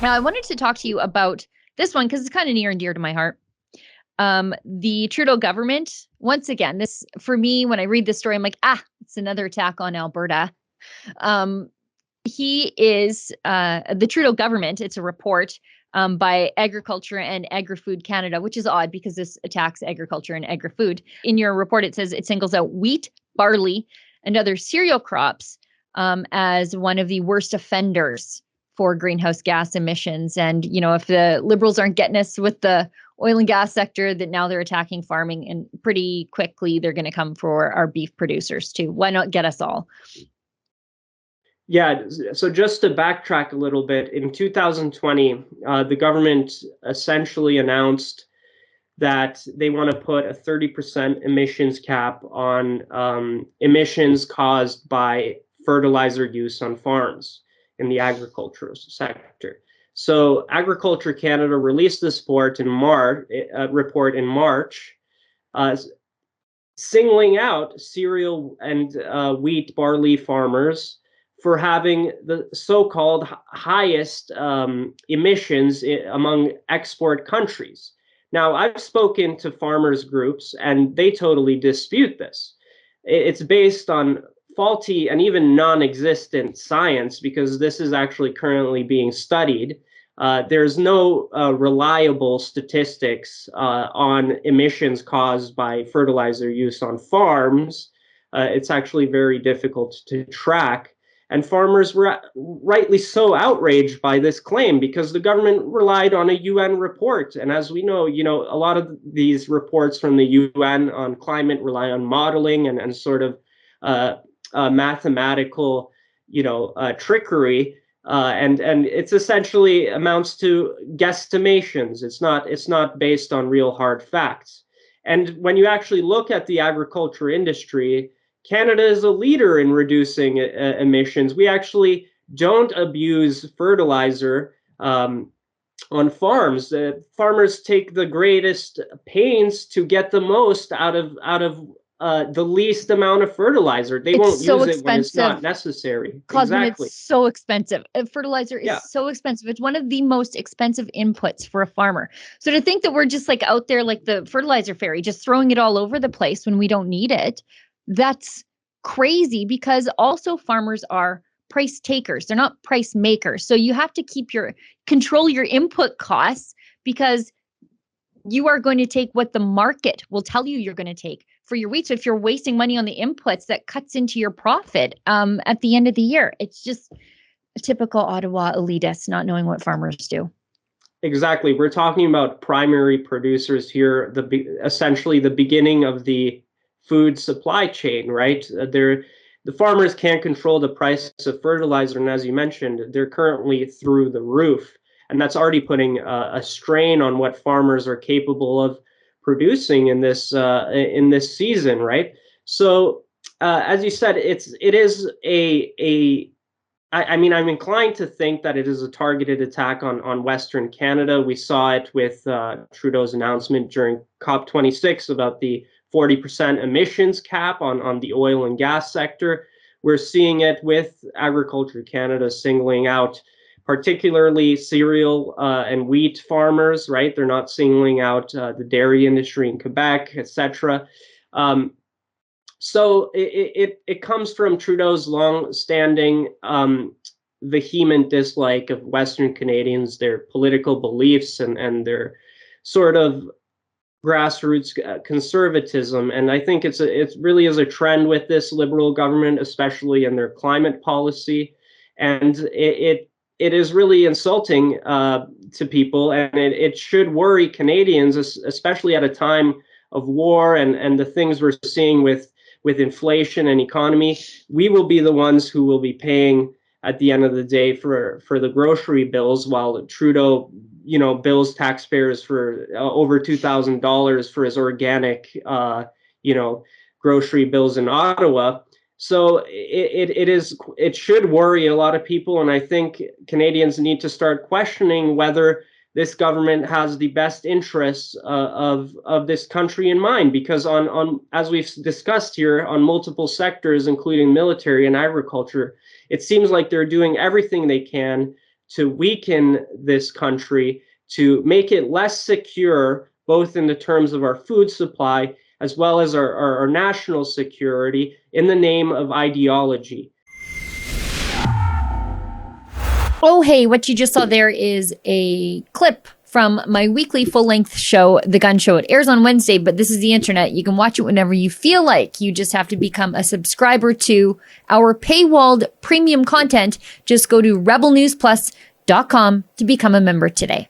Now, I wanted to talk to you about this one because it's kind of near and dear to my heart. The Trudeau government, once again, this for me, when I read this story, I'm like, it's another attack on Alberta. He is the Trudeau government. It's a report by Agriculture and Agri-Food Canada, which is odd because this attacks agriculture and agri-food. In your report, it says it singles out wheat, barley, and other cereal crops as one of the worst offenders for greenhouse gas emissions. And, if the Liberals aren't getting us with the oil and gas sector, that now they're attacking farming, and pretty quickly they're going to come for our beef producers too. Why not get us all? Yeah, so just to backtrack a little bit, in 2020, the government essentially announced that they want to put a 30% emissions cap on emissions caused by fertilizer use on farms in the agricultural sector. So Agriculture Canada released this report in March, singling out cereal and wheat, barley farmers for having the so-called highest emissions among export countries. Now, I've spoken to farmers groups, and they totally dispute this. It's based on faulty and even non-existent science, because this is actually currently being studied. There's no reliable statistics on emissions caused by fertilizer use on farms. It's actually very difficult to track. And farmers were rightly so outraged by this claim because the government relied on a UN report. And as we know, a lot of these reports from the UN on climate rely on modeling and sort of mathematical, trickery. And it's essentially amounts to guesstimations. It's not based on real hard facts. And when you actually look at the agriculture industry, Canada is a leader in reducing emissions. We actually don't abuse fertilizer on farms. Farmers take the greatest pains to get the most out of the least amount of fertilizer. They won't use it when it's not necessary. Cosmin, exactly. It's so expensive. Fertilizer is so expensive. It's one of the most expensive inputs for a farmer. So to think that we're just like out there like the fertilizer fairy, just throwing it all over the place when we don't need it, that's crazy, because also farmers are price takers. They're not price makers. So you have to control your input costs, because you are going to take what the market will tell you you're going to take for your wheat. So if you're wasting money on the inputs, that cuts into your profit at the end of the year. It's just a typical Ottawa elitist not knowing what farmers do. Exactly. We're talking about primary producers here, essentially the beginning of the food supply chain, right? The farmers can't control the price of fertilizer, and as you mentioned, they're currently through the roof, and that's already putting a strain on what farmers are capable of producing in this season, right? So, as you said, it is I mean, I'm inclined to think that it is a targeted attack on Western Canada. We saw it with Trudeau's announcement during COP26 about the 40% emissions cap on the oil and gas sector. We're seeing it with Agriculture Canada singling out particularly cereal and wheat farmers, right? They're not singling out the dairy industry in Quebec, etc. So it comes from Trudeau's long-standing vehement dislike of Western Canadians, their political beliefs, and their sort of grassroots conservatism. And I think it really is a trend with this Liberal government, especially in their climate policy. And it is really insulting to people, and it should worry Canadians, especially at a time of war and the things we're seeing with inflation and economy. We will be the ones who will be paying at the end of the day for the grocery bills, while Trudeau, bills taxpayers for over $2,000 for his organic, grocery bills in Ottawa. So it should worry a lot of people, and I think Canadians need to start questioning whether this government has the best interests of this country in mind, because on as we've discussed here, on multiple sectors, including military and agriculture, it seems like they're doing everything they can to weaken this country, to make it less secure, both in the terms of our food supply as well as our national security, in the name of ideology. Oh, hey, what you just saw there is a clip from my weekly full-length show, The Gunn Show. It airs on Wednesday, but this is the internet. You can watch it whenever you feel like. You just have to become a subscriber to our paywalled premium content. Just go to rebelnewsplus.com to become a member today.